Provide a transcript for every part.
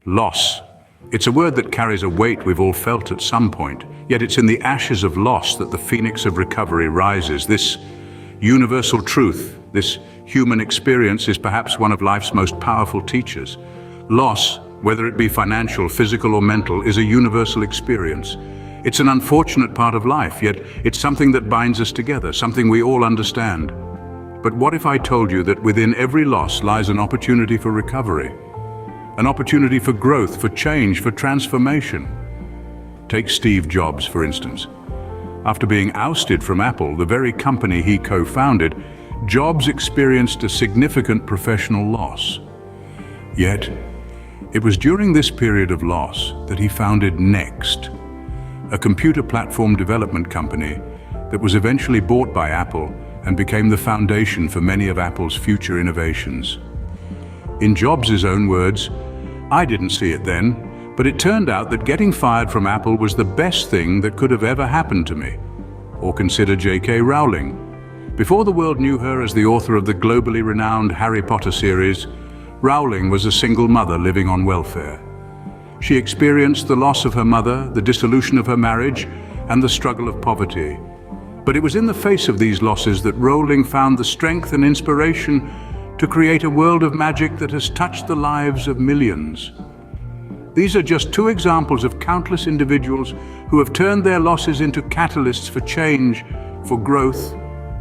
Loss. It's a word that carries a weight we've all felt at some point, yet it's in the ashes of loss that the phoenix of recovery rises. This universal truth, this human experience, is perhaps one of life's most powerful teachers. Loss, whether it be financial, physical, or mental, is a universal experience. It's an unfortunate part of life, yet it's something that binds us together, something we all understand. But what if I told you that within every loss lies an opportunity for recovery? An opportunity for growth, for change, for transformation. Take Steve Jobs, for instance. After being ousted from Apple, the very company he co-founded, Jobs experienced a significant professional loss. Yet, it was during this period of loss that he founded Next, a computer platform development company that was eventually bought by Apple and became the foundation for many of Apple's future innovations. In Jobs' own words, "I didn't see it then, but it turned out that getting fired from Apple was the best thing that could have ever happened to me." Or consider J.K. Rowling. Before the world knew her as the author of the globally renowned Harry Potter series, Rowling was a single mother living on welfare. She experienced the loss of her mother, the dissolution of her marriage, and the struggle of poverty. But it was in the face of these losses that Rowling found the strength and inspiration to create a world of magic that has touched the lives of millions. These are just two examples of countless individuals who have turned their losses into catalysts for change, for growth,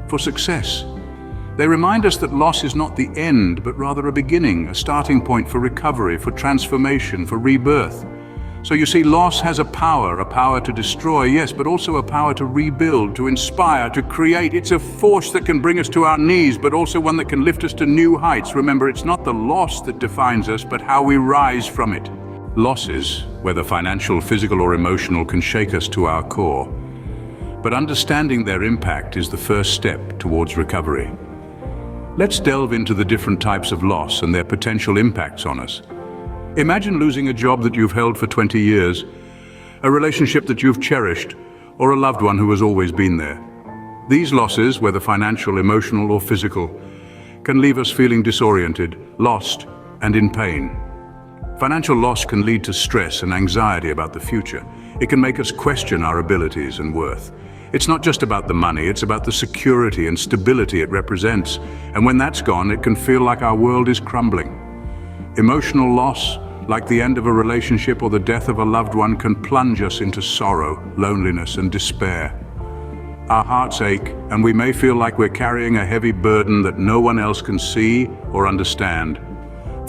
for success. They remind us that loss is not the end, but rather a beginning, a starting point for recovery, for transformation, for rebirth. So you see, loss has a power to destroy, yes, but also a power to rebuild, to inspire, to create. It's a force that can bring us to our knees, but also one that can lift us to new heights. Remember, it's not the loss that defines us, but how we rise from it. Losses, whether financial, physical, or emotional, can shake us to our core. But understanding their impact is the first step towards recovery. Let's delve into the different types of loss and their potential impacts on us. Imagine losing a job that you've held for 20 years, a relationship that you've cherished, or a loved one who has always been there. These losses, whether financial, emotional, or physical, can leave us feeling disoriented, lost, and in pain. Financial loss can lead to stress and anxiety about the future. It can make us question our abilities and worth. It's not just about the money, it's about the security and stability it represents. And when that's gone, it can feel like our world is crumbling. Emotional loss, like the end of a relationship or the death of a loved one, can plunge us into sorrow, loneliness, and despair. Our hearts ache, and we may feel like we're carrying a heavy burden that no one else can see or understand.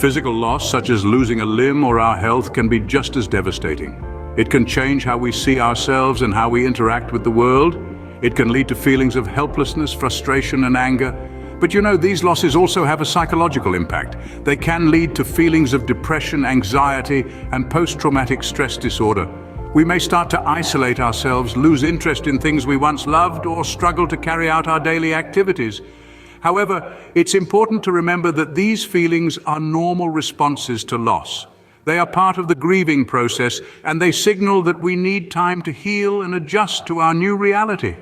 Physical loss, such as losing a limb or our health, can be just as devastating. It can change how we see ourselves and how we interact with the world. It can lead to feelings of helplessness, frustration, and anger. But you know, these losses also have a psychological impact. They can lead to feelings of depression, anxiety, and post-traumatic stress disorder. We may start to isolate ourselves, lose interest in things we once loved, or struggle to carry out our daily activities. However, it's important to remember that these feelings are normal responses to loss. They are part of the grieving process, and they signal that we need time to heal and adjust to our new reality.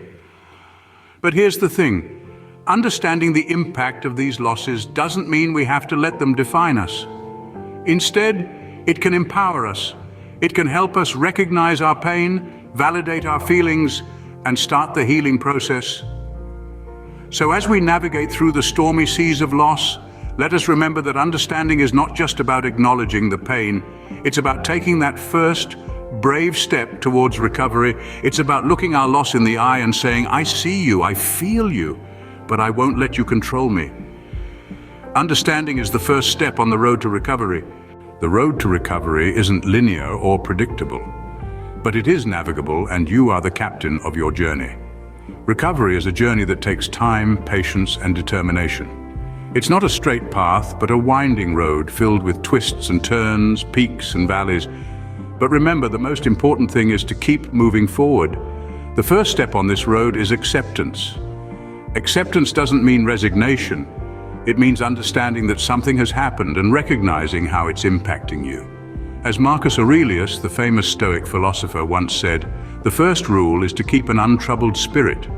But here's the thing. Understanding the impact of these losses doesn't mean we have to let them define us. Instead, it can empower us. It can help us recognize our pain, validate our feelings, and start the healing process. So as we navigate through the stormy seas of loss, let us remember that understanding is not just about acknowledging the pain. It's about taking that first, brave step towards recovery. It's about looking our loss in the eye and saying, "I see you, I feel you, but I won't let you control me." Understanding is the first step on the road to recovery. The road to recovery isn't linear or predictable, but it is navigable, and you are the captain of your journey. Recovery is a journey that takes time, patience, and determination. It's not a straight path, but a winding road filled with twists and turns, peaks and valleys. But remember, the most important thing is to keep moving forward. The first step on this road is acceptance. Acceptance doesn't mean resignation. It means understanding that something has happened and recognizing how it's impacting you. As Marcus Aurelius, the famous Stoic philosopher, once said, "The first rule is to keep an untroubled spirit.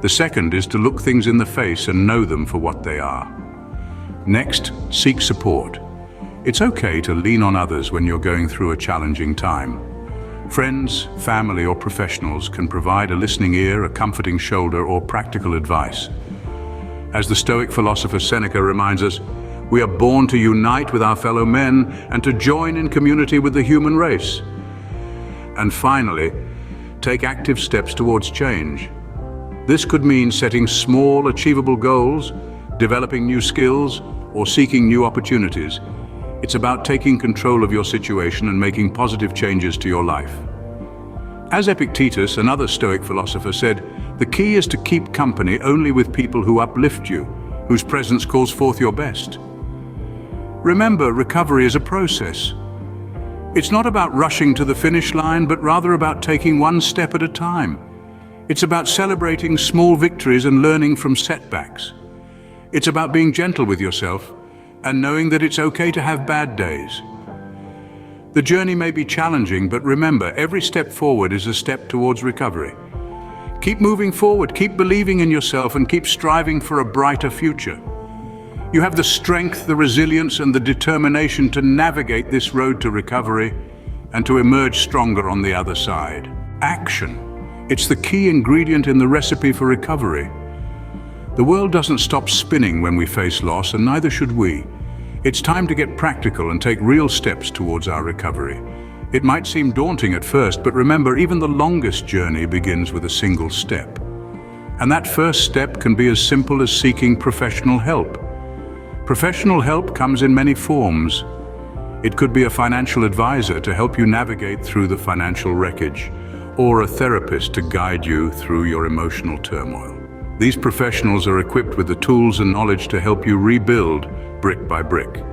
The second is to look things in the face and know them for what they are." Next, seek support. It's okay to lean on others when you're going through a challenging time. Friends, family, or professionals can provide a listening ear, a comforting shoulder, or practical advice. As the Stoic philosopher Seneca reminds us, we are born to unite with our fellow men and to join in community with the human race. And finally, take active steps towards change. This could mean setting small, achievable goals, developing new skills, or seeking new opportunities. It's about taking control of your situation and making positive changes to your life. As Epictetus, another Stoic philosopher, said, the key is to keep company only with people who uplift you, whose presence calls forth your best. Remember, recovery is a process. It's not about rushing to the finish line, but rather about taking one step at a time. It's about celebrating small victories and learning from setbacks. It's about being gentle with yourself and knowing that it's okay to have bad days. The journey may be challenging, but remember, every step forward is a step towards recovery. Keep moving forward, keep believing in yourself, and keep striving for a brighter future. You have the strength, the resilience, and the determination to navigate this road to recovery and to emerge stronger on the other side. Action. It's the key ingredient in the recipe for recovery. The world doesn't stop spinning when we face loss, and neither should we. It's time to get practical and take real steps towards our recovery. It might seem daunting at first, but remember, even the longest journey begins with a single step. And that first step can be as simple as seeking professional help. Professional help comes in many forms. It could be a financial advisor to help you navigate through the financial wreckage, or a therapist to guide you through your emotional turmoil. These professionals are equipped with the tools and knowledge to help you rebuild brick by brick.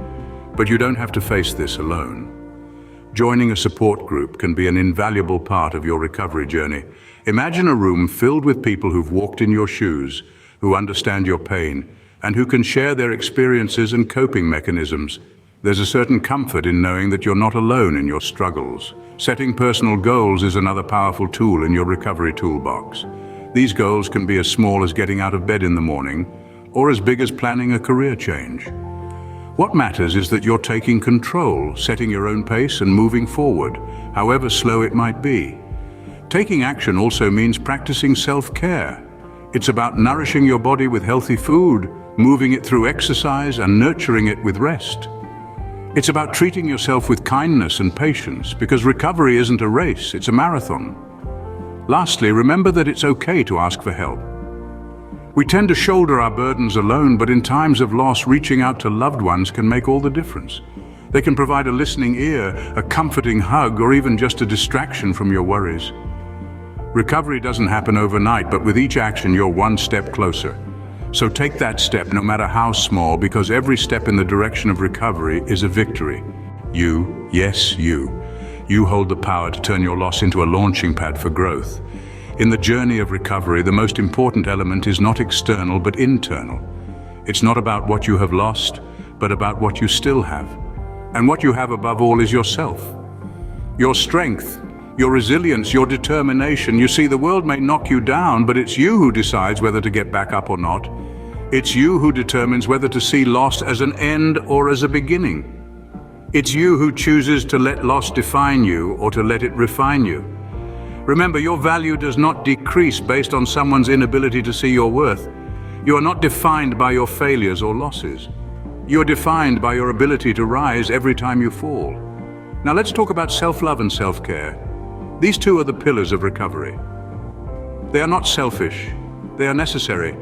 But you don't have to face this alone. Joining a support group can be an invaluable part of your recovery journey. Imagine a room filled with people who've walked in your shoes, who understand your pain, and who can share their experiences and coping mechanisms. There's a certain comfort in knowing that you're not alone in your struggles. Setting personal goals is another powerful tool in your recovery toolbox. These goals can be as small as getting out of bed in the morning, or as big as planning a career change. What matters is that you're taking control, setting your own pace and moving forward, however slow it might be. Taking action also means practicing self-care. It's about nourishing your body with healthy food, moving it through exercise, and nurturing it with rest. It's about treating yourself with kindness and patience, because recovery isn't a race, it's a marathon. Lastly, remember that it's okay to ask for help. We tend to shoulder our burdens alone, but in times of loss, reaching out to loved ones can make all the difference. They can provide a listening ear, a comforting hug, or even just a distraction from your worries. Recovery doesn't happen overnight, but with each action, you're one step closer. So take that step, no matter how small, because every step in the direction of recovery is a victory. You, yes, you hold the power to turn your loss into a launching pad for growth. In the journey of recovery, the most important element is not external, but internal. It's not about what you have lost, but about what you still have. And what you have above all is yourself. Your strength, your resilience, your determination. You see, the world may knock you down, but it's you who decides whether to get back up or not. It's you who determines whether to see loss as an end or as a beginning. It's you who chooses to let loss define you or to let it refine you. Remember, your value does not decrease based on someone's inability to see your worth. You are not defined by your failures or losses. You are defined by your ability to rise every time you fall. Now let's talk about self-love and self-care. These two are the pillars of recovery. They are not selfish, they are necessary.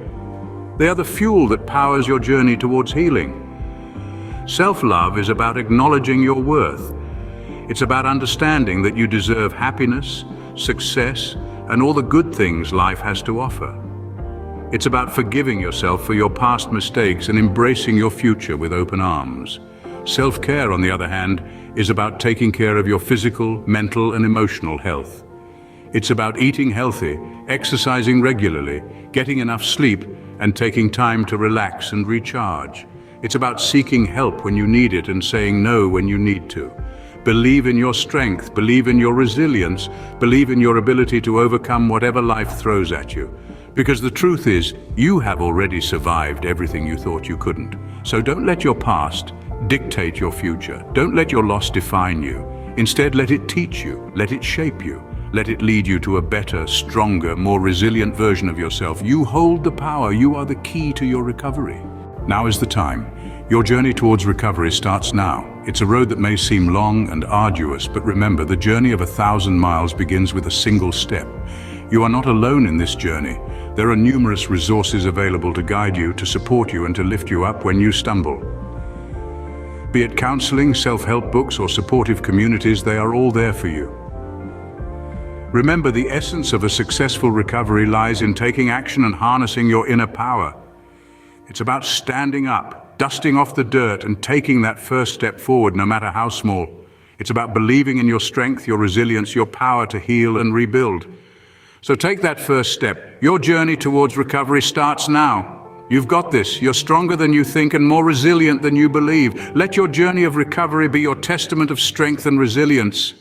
They are the fuel that powers your journey towards healing. Self-love is about acknowledging your worth. It's about understanding that you deserve happiness, success, and all the good things life has to offer. It's about forgiving yourself for your past mistakes and embracing your future with open arms. Self-care, on the other hand, is about taking care of your physical, mental, and emotional health. It's about eating healthy, exercising regularly, getting enough sleep, and taking time to relax and recharge. It's about seeking help when you need it and saying no when you need to. Believe in your strength, believe in your resilience, believe in your ability to overcome whatever life throws at you. Because the truth is, you have already survived everything you thought you couldn't. So don't let your past dictate your future. Don't let your loss define you. Instead, let it teach you, let it shape you, let it lead you to a better, stronger, more resilient version of yourself. You hold the power. You are the key to your recovery. Now is the time. Your journey towards recovery starts now. It's a road that may seem long and arduous, but remember, the journey of 1,000 miles begins with a single step. You are not alone in this journey. There are numerous resources available to guide you, to support you, and to lift you up when you stumble. Be it counseling, self-help books, or supportive communities, they are all there for you. Remember, the essence of a successful recovery lies in taking action and harnessing your inner power. It's about standing up, dusting off the dirt, and taking that first step forward, no matter how small. It's about believing in your strength, your resilience, your power to heal and rebuild. So take that first step. Your journey towards recovery starts now. You've got this. You're stronger than you think and more resilient than you believe. Let your journey of recovery be your testament of strength and resilience.